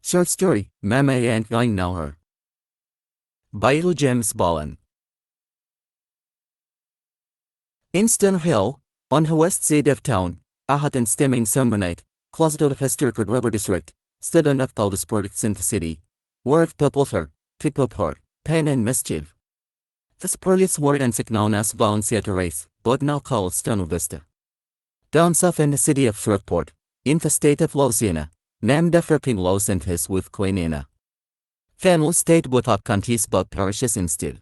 Short story, Mamma and I Know Her. By James Bolin. In Stone Hill, on the west side of town, a hot and steaming summer night, close to the historic rubber district, stood on up all the sports in the city, where of people hurt, pain and mischief. The spurious word and known as Valencia race, but now called Stone Vista. Down south in the city of Shreveport, in the state of Louisiana, named after King Los and his with Queen Anna. Family state without counties but parishes instead.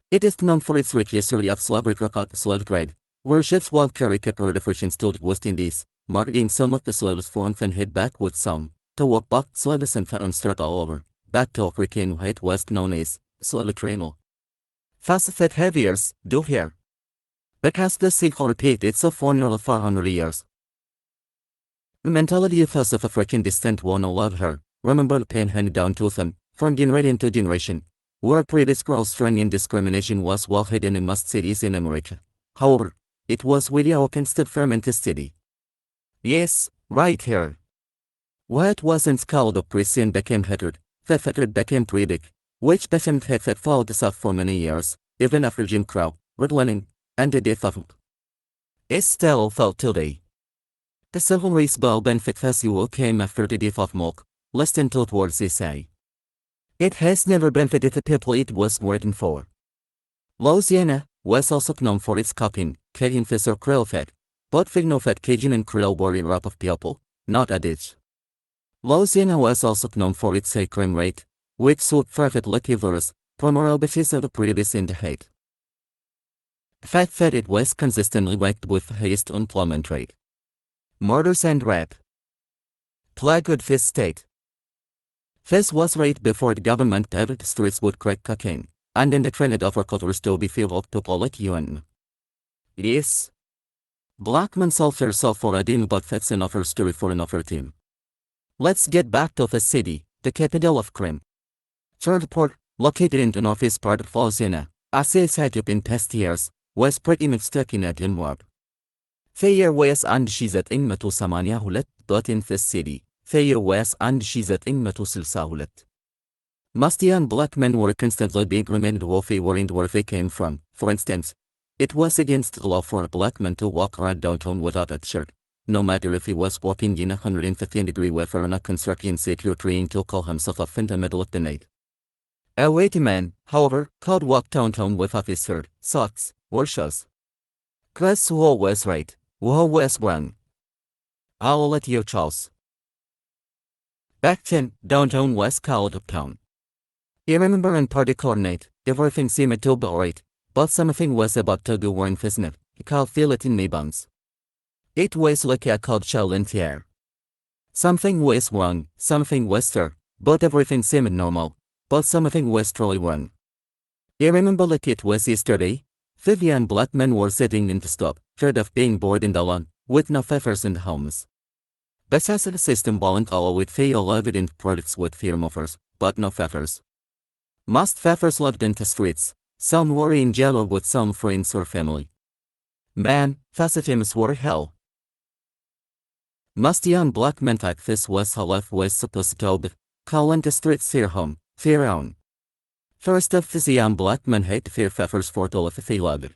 It is known for its rich history of slave trade, where ships while carry capital efficiency to the West Indies, marking some of the slaves forth and head back with some, to walk back slaves and start all over, back to African white west known as slave travel. Fast fed heaviers, do here. Because the cycle repeat itself for nearly 400 years. The mentality of us of African descent won't love her, remember the pain handed down to them, from generation to generation, where previous cross-straining and discrimination was well hidden in most cities in America. However, it was really our constant fermented city. Yes, right here. What wasn't called oppression became hatred, that hatred became predict, which became hate that followed us up for many years, even after Jim Crow, redlining, and the death of it. It's still felt today. The civil rights bill benefit festival came after the death of Mock, less than 2 towards SA. It has never benefited the people it was written for. Louisiana was also known for its cooking, Cajun fish or krill fat, but fig-no-fat Cajun and krill were a wrap of people, not a dish. Louisiana was also known for its high crime rate, which sought private liquors, primarily because of the prejudice in the hate. The fact that it was consistently ranked with the highest unemployment rate. Murders and rape. Plagued Fish State. Fish was raided before the government ever the streets would crack cocaine, and in the trend of our cultures to be filled to public UN. Yes. Black men sold their self for a deal but that's another story for another team. Let's get back to the city, the capital of crime. Shreveport, located in the northeast part of Louisiana, as it had been past years, was pretty much stuck in a dim warp. Fair was and she's at in Matu Samania Hulet, but in this city, Fair was and she's at in Matu Silsa Hulet. Mustian black men were constantly being reminded of where they came from. For instance, it was against the law for a black man to walk around downtown without a shirt, no matter if he was walking in 115-degree weather on a construction site or trying to call himself up in the middle of the night. A white man, however, could walk downtown without his shirt, socks, or shoes. Class who was right, who was wrong. I'll let you choose. Back then, downtown was called uptown. I remember in particular night, everything seemed to be alright, but something was about to go wrong, isn't it? I could feel it in my bones. It was like a cold chill in the air. Something was wrong, something was there, but everything seemed normal, but something was truly wrong. I remember like it was yesterday. 50 young black men were sitting in the stop, tired of being bored in the lawn, with no favors in the homes. Besides the system won't allow it fail evident products with firm offers, but no favors. Most favors lived in the streets, some were in jail with some friends or family. Man, facetims were hell. Most young black men like this was how life was supposed to be, calling the streets their home, their own. First of the young black men hate their favors for the life they loved.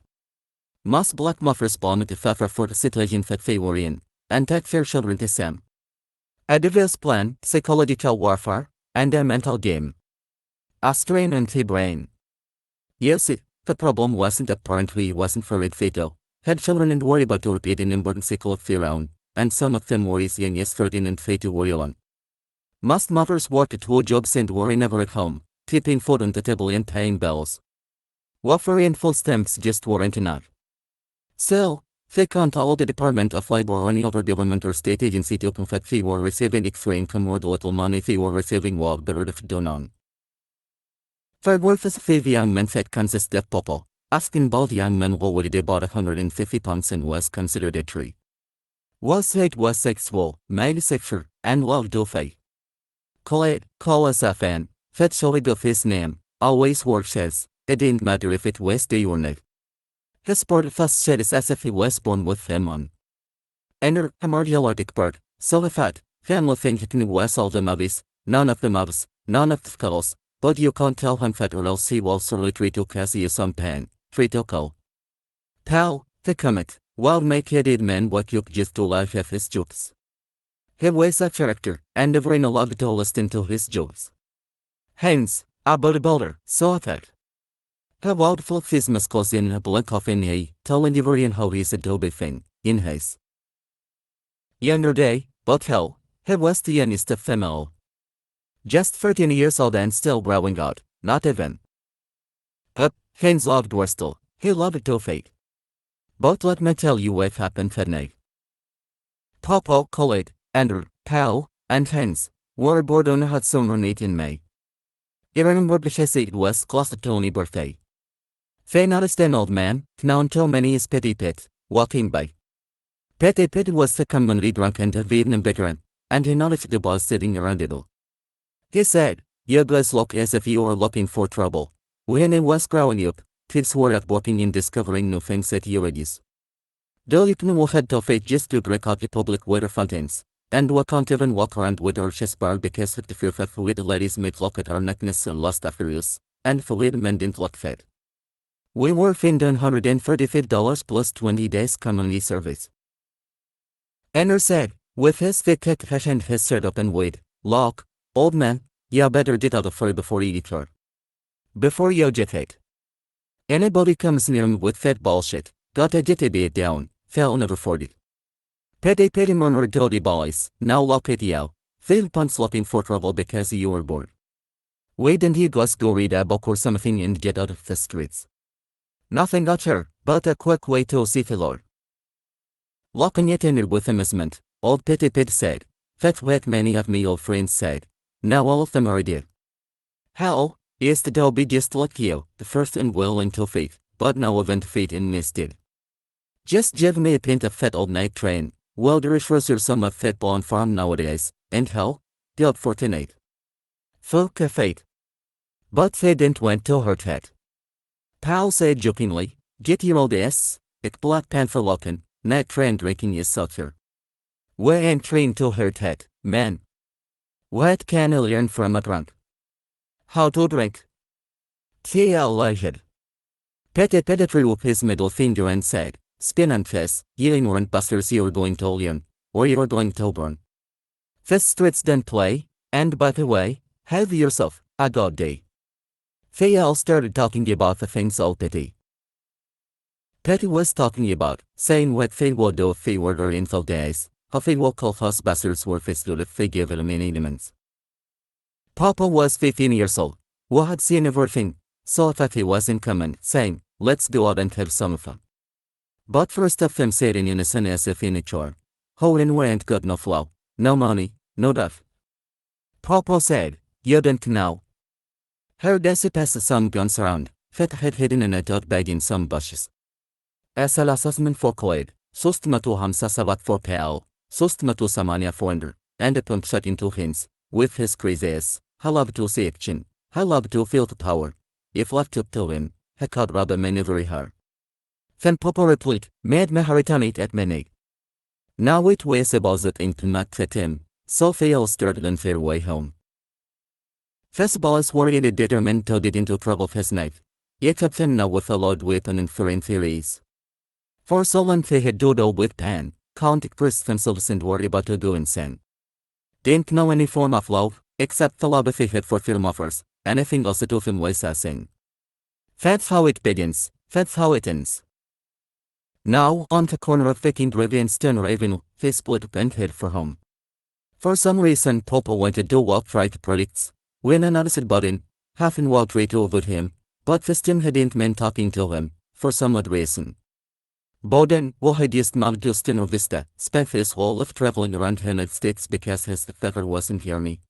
Most black mothers bonded the favor for the situation that they were in, and take their children to them. A devil's plan, psychological warfare, and a mental game. A strain on the brain. Yes, the problem wasn't apparently wasn't very fatal. Had children and worry about to repeat an important cycle of their own, and some of them were as young as 13 and they to worry alone. Most mothers worked 2 jobs and were never at home, keeping food on the table and paying bills. Welfare and food stamps just weren't enough. Still, they can't allow the Department of Labor or any other government or state agency to confess they were receiving extra income or the little money they were receiving while better if done on. There were 5 young men that consist of people, asking both young men what would they bought 150 pounds and was considered a tree. Was it was sexual, male sexual, and loved to faith. Call us a fan. That solid of his name, always works as, it didn't matter if it was day or night. His bird first said as if he was born with them on. Enter a martial bird, so fat, family thinking was all the movies, none of the mobs, none of the skulls, but you can't tell him fat or else he will surely treat you kasi you some pan, treat you call. Pal, the comic, wild make-headed man what you just to laugh at his jokes. He was a character, and every no log to listen to his jokes. Hence, about a boulder, so that. He wild full of his muscles in a blink of an eye, telling everyone how he's a doby thing, in his younger day, but hell, he was the youngest of them all. Just 13 years old and still growing out, not even. Heinz loved Worstel, he loved to fake. But let me tell you what happened that night. Papa, Khalid, Andrew, Pal, and Heinz were bored on a hot summer night in May. I remember because it was close to Tony's birthday. They noticed an old man, known to many as Petit Pit, walking by. Petit Pit was the commonly drunk and a Vietnam veteran, and he noticed the boss sitting around it all. He said, "You guys look as if you are looking for trouble." When I was growing up, kids were out walking and discovering new things at your ages. Though you can walk head to feet just to break out the public water fountains, and we can't even walk around with our chest bar because of the fear that the little ladies might look at our neckness and lust after us, and the little men didn't look fat. We were fined $135 plus 20 days community service. Enner said, with his thick cash and his shirt up and weight, "Look, old man, ya better get out of here before you eat her. Before you get it. Anybody comes near him with that bullshit, gotta get it down, they'll never afford it." Petty murmured dirty boys, now look at you, they'll punch looking for trouble because you were bored. Why didn't you guys go read a book or something and get out of the streets? Nothing got her, but a quick way to see the Lord. Looking at him with amusement, old Petit Pit said, "That's what many of me old friends said. Now all of them are dead. Hell, is the dough be just like you, the first and willing to faith, but now event fate in misted. Just give me a pint of fat old night train, well there is some of fat blonde farm nowadays, and hell, the up for tonight. Folk a fate." But they didn't went to her head. Pal said jokingly, "Get your old ass, it Black Panther looking, night train drinking is sucker. We ain't trained to her head, man. What can I learn from a drunk? How to drink? T.L. Petit threw up his middle finger and said, "Spin and fess, ye ignorant bastards, you're going to learn, or you're going to burn. This streets don't play, and by the way, have yourself a good day." They all started talking about the things old Petty was talking about, saying what they would do if they were there in those days, how they would call us bastards were fisted if they gave them any demands. Papa was 15 years old, who had seen everything, saw that he was in command, saying, "Let's go out and have some fun." But first of them said in unison as if in a chore, "How in we ain't got no flow, no money, no duff." Papa said, "You don't know. Heard as it passes some guns around, that had hidden in a dirt bag in some bushes. As al assessment for Koid, Sustmatu Hamsa Savat for Pal, Sustmatu Samania Founder, and a pump shut into hints, with his crazy ass, I love to see action, I love to feel the power. If left up to him, he could rob a maneuver her." Then Papa replied, "Mad Maharitanit at Mene." Now it was about that into not at him, so they all started on their way home. Festivals were determined to get into trouble his knife, yet up then now with a loud weapon and foreign theories. For so long they had doodled with pan, can't express themselves and worry about to go insane. Didn't know any form of love, except the love they had for film offers, anything else to them was a sin. That's how it begins, that's how it ends. Now, on the corner of Viking Drive and Stenner Avenue, they split up and head for home. For some reason Papa wanted to walk right projects. When I noticed Bolin, half and walked right over him, but this time he didn't mean talking to him, for some odd reason. Bolin, who had just moved to Stenner Vista, spent his whole life traveling around the United States because his father wasn't here me.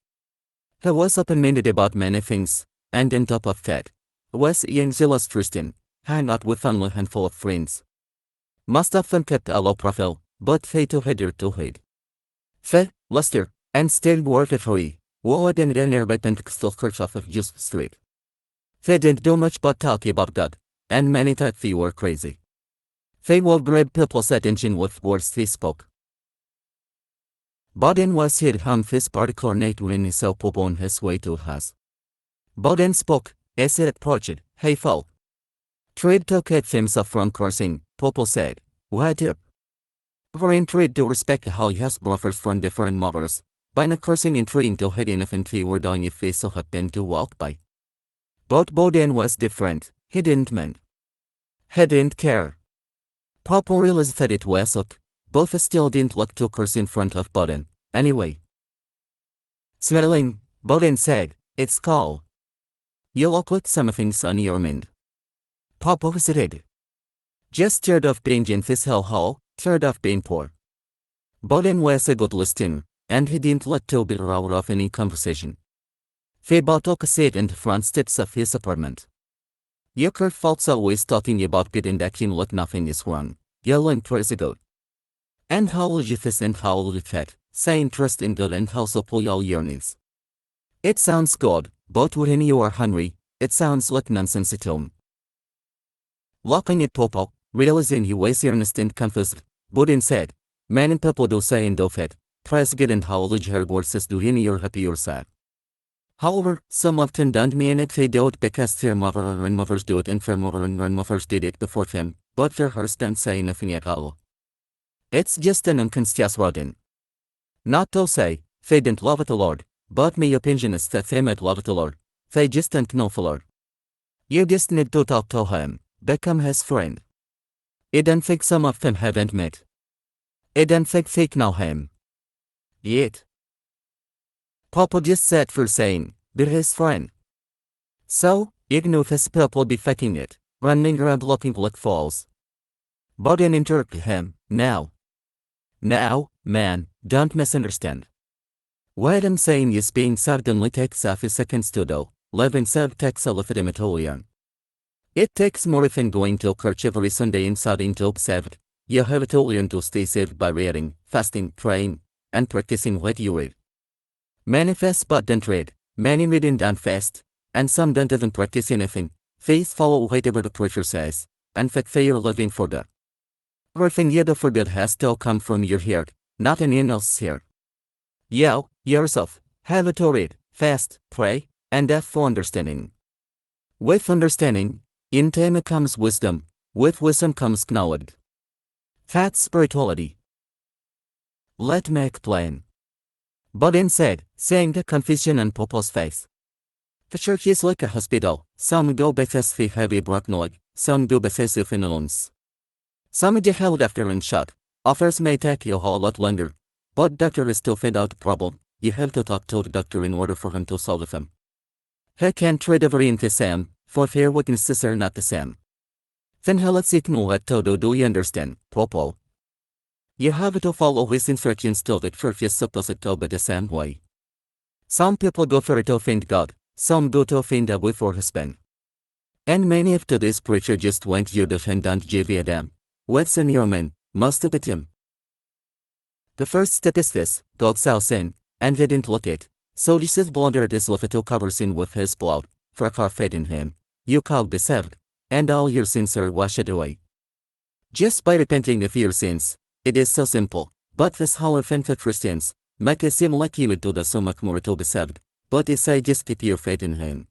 He was open-minded about many things, and on top of that, was a young zealous Christian, hung out with only a handful of friends. Most of them kept a low profile, but they too had their to hide. Fe, luster, and still worked free. Word and then nearby Pentecostal church off of Just Street. They didn't do much but talk about God, and many thought they were crazy. They would grab people's attention with words they spoke. Bolin was hid hum this particular night when he saw Popo on his way to us. Bolin spoke, as he approached, "Hey folk." Trade took at himself from cursing, Popo said, "What up?" We're in trade to respect how you have brothers from different mothers, by not cursing and trading to head enough and we were doing if we so happened to walk by. But Bolin was different, he didn't mind. He didn't care. Popo realized that it was up, both still didn't like to curse in front of Bolin, anyway. Smiling, Bolin said, "It's cool. You look like something's on your mind." Popo hesitated. Just tired of being in this hellhole, tired of being poor. Bolin was a good listener, and he didn't let to be out of any conversation. They both took a seat in the front steps of his apartment. Your folks always talking about getting acting like nothing is wrong, yelling praise God. And how will you this and how will you that, saying trust in God and how so pull all your needs. It sounds good, but when you are hungry, it sounds like nonsense at home. Looking at Popo, realizing he was earnest and confused, Bolin said, "Man and Popo do say and do that, praise God and how will your words do any or happy or sad. However, some often don't mean it they do it because their mother and mothers do it and their mother and grandmothers did it before them, but their hearts don't say nothing at all. It's just an unconscious routine. Not to say, they didn't love the Lord, but my opinion is that they might love the Lord, they just don't know the Lord. You just need to talk to him, become his friend. I don't think some of them haven't met. I don't think they know him. Yet. Popo just said for saying, be his friend. So, ignore his people be faking it, running around looking like fools. Bolin interrupted him, Now, man, don't misunderstand. What I'm saying is being served only takes a few seconds to do, living served takes a legitimate million. It takes more than going to church every Sunday and starting to be saved. You have to learn to stay saved by reading, fasting, praying, and practicing what you read. Many fast but don't read, many read and don't fast, and some don't even practice anything. Faith follow whatever the preacher says, and fact they are living for that. Everything you do for God has to come from your heart, not anyone else's heart. You, yourself, have to read, fast, pray, and have full understanding. With understanding, in time comes wisdom, with wisdom comes knowledge. That's spirituality. Let me explain. Bolin said, seeing the confusion on Popo's face. The church is like a hospital, some go because they have a broken leg, some go because of illness. Some get held after and shot, others may take you a whole lot longer, but doctor is to find out the problem, you have to talk to the doctor in order for him to solve them. He can't treat everything the same, for their weaknesses are not the same. Then let's ignore what to do you understand, Popo? You have to follow his instructions till the church is supposed to be the same way. Some people go for it to offend God, some go to offend a wife or husband. And many of today's preacher just want you to offend and give a damn. What's in your mind, most of it him. The first step is this, God saw sin, and they didn't look it, so Jesus blundered his life to cover sin with his blood, for our faith in him, you shall be saved, and all your sins are washed away. Just by repenting of your sins, it is so simple, but this whole offended Christians, make it seem like you would do so much more to be saved, but it's I just keep your faith in him.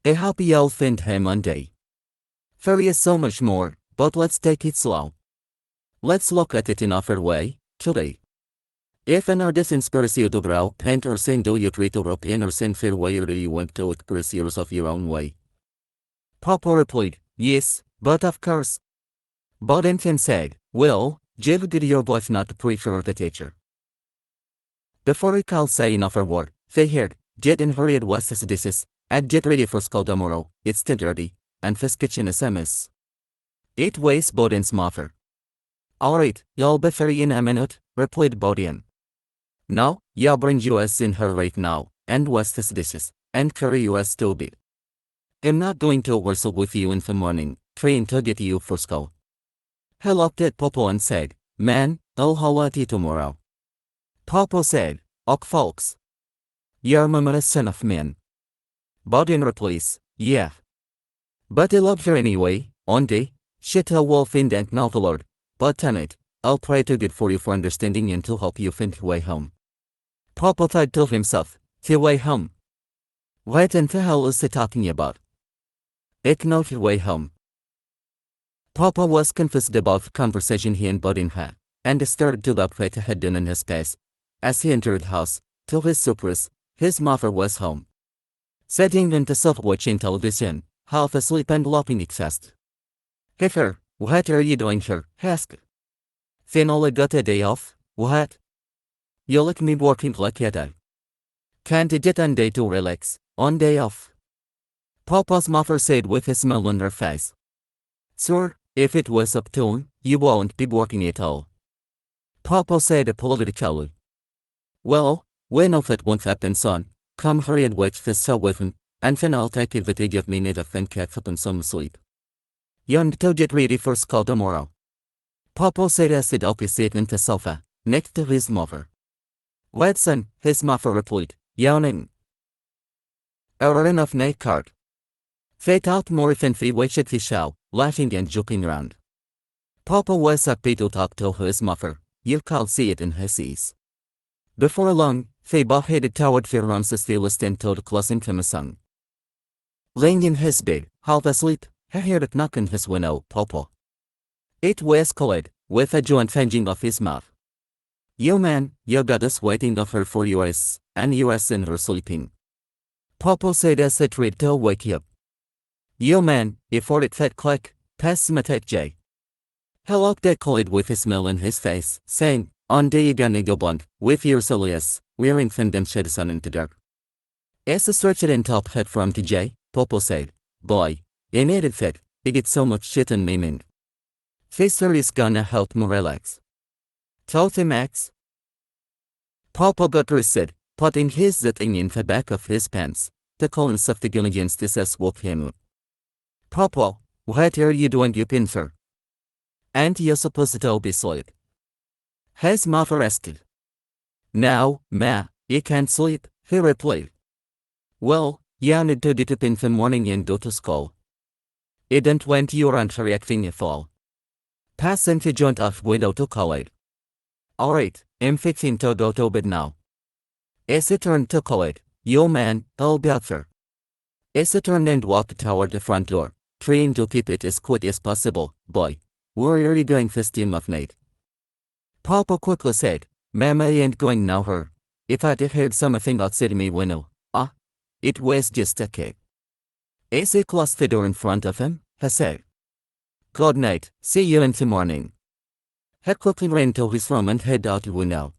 I hope you'll find him one day. There is so much more, but let's take it slow. Let's look at it in another way, today. If an artist inspires you to draw, paint or sing, do you treat or paint or sing fair way or do you want to express yourself your own way? Popo replied, yes, but of course. Bolin then said, well, Jill did your wife not the preacher or the teacher? Before we can say another word, they heard, Jet and hurried was as this is, and get ready for school tomorrow, it's 10:30, and this kitchen is a mess. It weighs Bolin's mother. Alright, you'll be free in a minute, replied Bolin. Now, you'll bring us in her right now, and wash these dishes, and carry us to bed. I'm not going to wrestle with you in the morning, trying to get you for school. He looked at Popo and said, man, I'll holler at you tomorrow. Popo said, ok folks. You're my son of man. Bolin replies, yeah. But I love her anyway, one day, she tell wolf in and now the Lord, but tonight, I'll pray to God for you for understanding and to help you find your way home. Papa thought to himself, your way home? What in the hell is he talking about? It's not your way home. Papa was confused about the conversation he and Bolin had, and started to look right ahead in his face. As he entered the house, to his surprise, his mother was home. Sitting in the sofa watching television, half asleep and laughing exhausted. Heifer, what are you doing here? He asked. Finally got a day off? What? You let me working like a day. Can't you get on day to relax, on day off? Papa's mother said with a smile on her face. Sir, if it was up to you won't be working at all. Papa said apologetically. Well, we know that won't happen, son. Come hurry and watch this show with him, and then I'll take it that they give me neither and catch up on some sleep. You need to get ready for school tomorrow. Papa said as he took his seat in the sofa, next to his mother. What, son? His mother replied, yawning. Our enough night card. They talked more than they watched the show, laughing and joking around. Papa was happy to talk to his mother, you could see it in his eyes. Before long, they both headed toward their rooms as they listened to the closing theme song. Laying in his bed, half asleep, he heard a knock on his window. Papa. It was Khaled, with a joint fanging of his mouth. You man, you got us waiting of her for yours, and you are in her sleeping. Papa said as he tried to wake up. You man, if for it fat click, pass me that J. He looked at Khaled with a smile on his face, saying, on day you gonna go blunt, with your alias, wearing them shed sun into dark. As he stretched and top head from TJ, Papa said, boy, you needed fit, you get so much shit in me mind. Fisher is gonna help me relax. Told him Max. Papa got said, putting his thing in the back of his pants, the columns of the gun against his ass woke him up. Papa, what are you doing you pincer? And you're supposed to be asleep. His mother asked. Now, ma, you can't sleep, he replied. Well, you need to get up in the morning and go to school. It don't want you aren't reacting at all. Passing the joint off window to Khaled. Alright, I'm fixing to go to bed now. As he turned to Khaled, yo man, I'll be out there. As he turned and walked toward the front door, trying to keep it as quiet as possible, boy, where are you going this time of night? Papa quickly said, Mama ain't going now her. If I'd heard something outside me window, it was just a kid. As he closed the door in front of him, he said, good night, see you in the morning. He quickly ran to his room and headed out the window.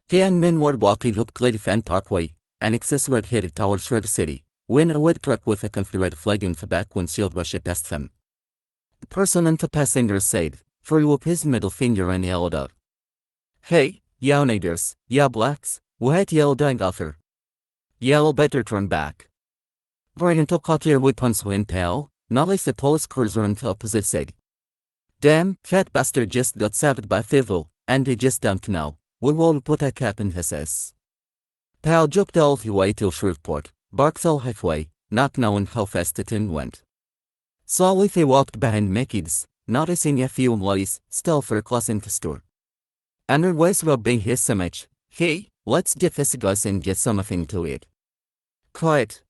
The young men were walking up Gladfan Parkway, an excess road headed towards Red City, when a red truck with a Confederate flag in the back windshield rushed past them. The person in the passenger side threw up his middle finger and yelled out, hey, ya niggers, ya blacks, what y'all doing out here? Y'all better turn back. Right into caught your weapons when pal, not like the police cruiser on the opposite side. Damn, fat bastard just got saved by Fivil, and he just dumped now. We will put a cap in his ass. Pal jumped all the way to Shreveport, barked all halfway, not knowing how fast the thing went. Slowly they walked behind Mickey's, noticing a few employees still for class in the store. And her voice rubbing his image, hey, let's get this guys and get something to eat. Quiet.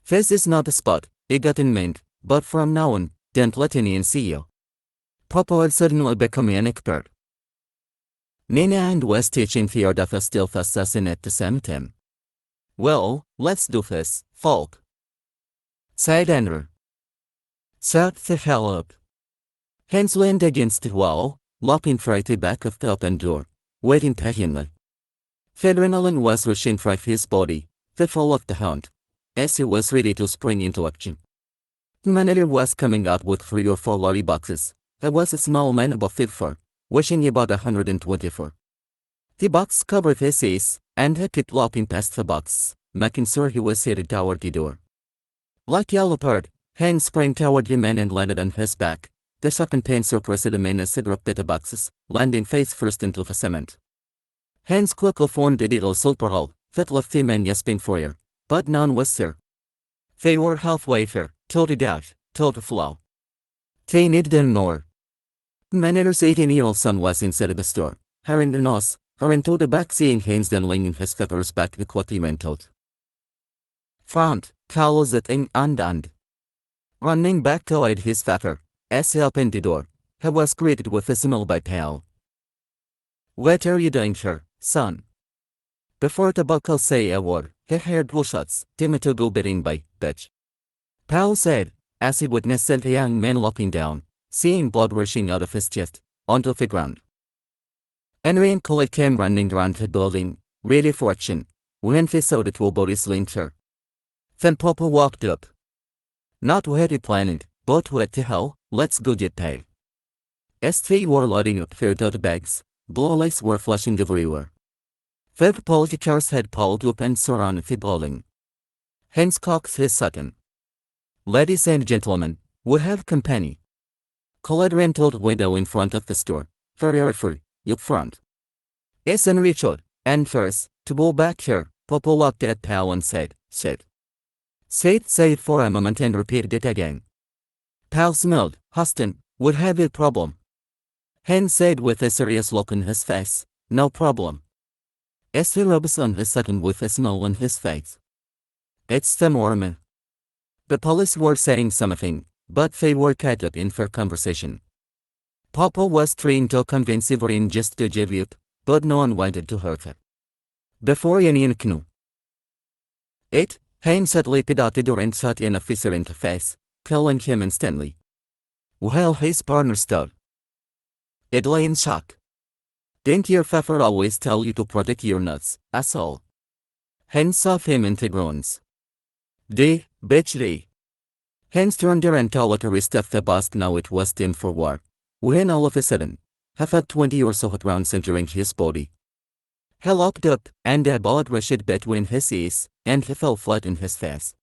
This is not the spot, it got in mind, but from now on, don't let anyone see you. Papa had suddenly become an expert. Nina and was teaching the art of a stealth assassin at the same time. Well, let's do this, folk. Sighed Andrew. Shut the hell up. Hands leaned against the wall, loping right back of the open door, waiting patiently. Adrenaline was rushing through his body, the fall of the hound, as he was ready to spring into action. The manager was coming out with 3 or 4 lorry boxes. There was a small man about 5'4", weighing about 124. The box covered his face, and he kept loping past the box, making sure he was headed toward the door. Like a leopard, Hank sprang toward the man and landed on his back. The second pain suppressed the man as he dropped the boxes, landing face first into the cement. Hans quickly formed a little super hole that left the man gasping for air, but none was there. They were halfway there, till the dash, till the flow. They needed more. Manager's 18-year-old son was inside the store, hearing the noise, hurrying to the back seeing Haynes then leaning his feathers back the quickly went out. Front, cowls at and. Running back toward his father, as he opened the door, he was greeted with a smile by Pal. What are you doing here, son? Before the buckle say a word, he heard gunshots, Timothy go bidding by, bitch. Pal said, as he witnessed the young man looking down, seeing blood rushing out of his chest, onto the ground. Henry and Colette came running around the building, ready for action, when they saw the two bodies laying there. Then Papa walked up. Not what he planned, but what the hell, let's go get paid. As they were loading up their dirty bags, blue lights were flashing everywhere. 5 police cars had pulled up and surrounded the building. Haynes cocked his second. Ladies and gentlemen, we have company. Colette ran to the window in front of the store, very free, up front. As Henry showed, and first, to go back here, Papa looked at Pal and said, shit. Say it for a moment and repeated it again. Pal smiled, Huston, we have a problem. Haynes said with a serious look on his face, no problem. As he rubs on his second with a smile on his face. It's the Mormon. The police were saying something, but they were caught up in their conversation. Papa was trying to convince Everine just to give up, but no one wanted to hurt her. Before anyone knew it, Haynes had leaped out the door and shot an officer in the face, killing him instantly. While his partner stood. It lay in shock. Didn't your father always tell you to protect your nuts, asshole? Haynes saw him in the groans. Bitch. Haynes turned around to let the rest of the bus now it was time for war. When all of a sudden, he felt 20 or so hot rounds entering his body. He looked up, and a bullet rushed between his ears, and he fell flat in his face.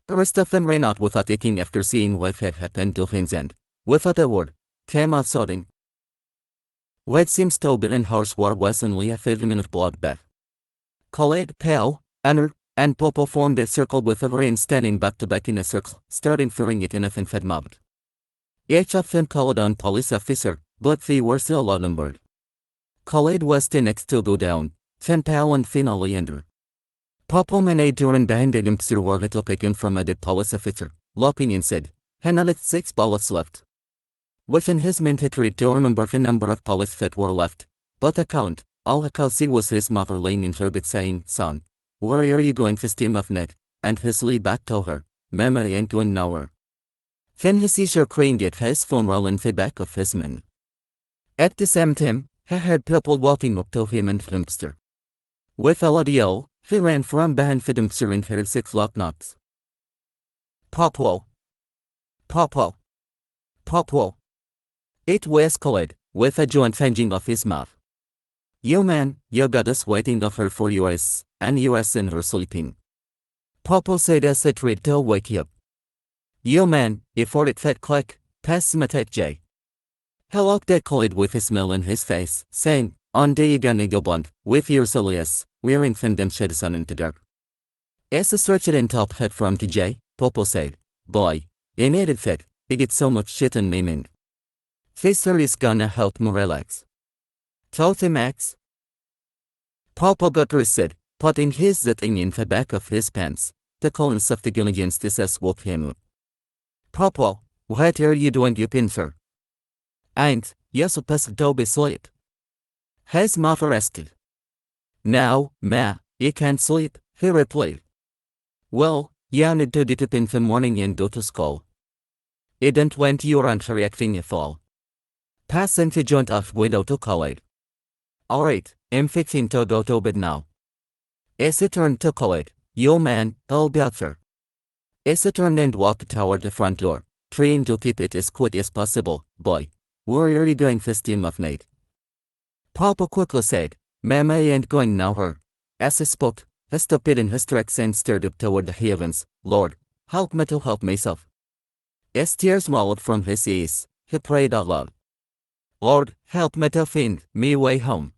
The rest of them ran out without taking after seeing what had happened to Haynes and, without a word, came out shouting. What seems to be in horse war was only a 5-minute bloodbath. Colette, Pal, Anner, and Popo formed a circle with Everine standing back to back in a circle, starting filling it in a thin-fed mob. Each of them called on police officer, but they were still outnumbered. Colette was the next to go down, then Pal and finally Andrew. Popo managed to run behind a dumpster where he took a gun from a dead police officer, looking and said, "Hannah, let 6 bullets left." Within his mind he tried to remember the number of bullets that were left, but I couldn't. All he could see was his mother laying in her bed saying, "Son, where are you going this time of night?" And he slid back to her, "Mama ain't going nowhere." Then he sees her crying at his phone while in the back of his man. At the same time, he heard people walking up to him in the dumpster. With a loud yell, he ran from behind the dumpster and heard 6 loud knocks. Popo. It was Colette, with a joint hanging off his mouth. "You man, you got us waiting off her for US, and US in her sleeping." Popo said as he tried to wake up. "You man, before it fat click, pass me that J." He looked at Colette with a smile on his face, saying, "On day you gonna go blonde, with your alias, wearing thin them shades on in the dark." As he stretched and top head from the J, Popo said, "Boy, you needed that, you get so much shit on me man. This is gonna help me relax." "Told him Max." Popo got twisted, putting his thing in the back of his pants. The columns of the gun against his ass woke him up. "Popo, what are you doing up in there?" "Ain't you supposed to be asleep?" his mother asked. "No, ma, you can't sleep," he replied. "Well, you need to get up in the morning and go to school. It don't want you aren't reacting at all." Passing the joint off window to Colette. "Alright, I'm fixing to go to bed now." As he turned to Colette, "Yo man, I'll be out there." As he turned and walked toward the front door, trying to keep it as quiet as possible, "Boy, where are you going this time of night?" Papa quickly said, "Mama ain't going nowhere." As he spoke, he stopped in his tracks and stared up toward the heavens. "Lord, help me to help myself." As tears rolled from his eyes, he prayed out loud. "Lord, help me to find me way home."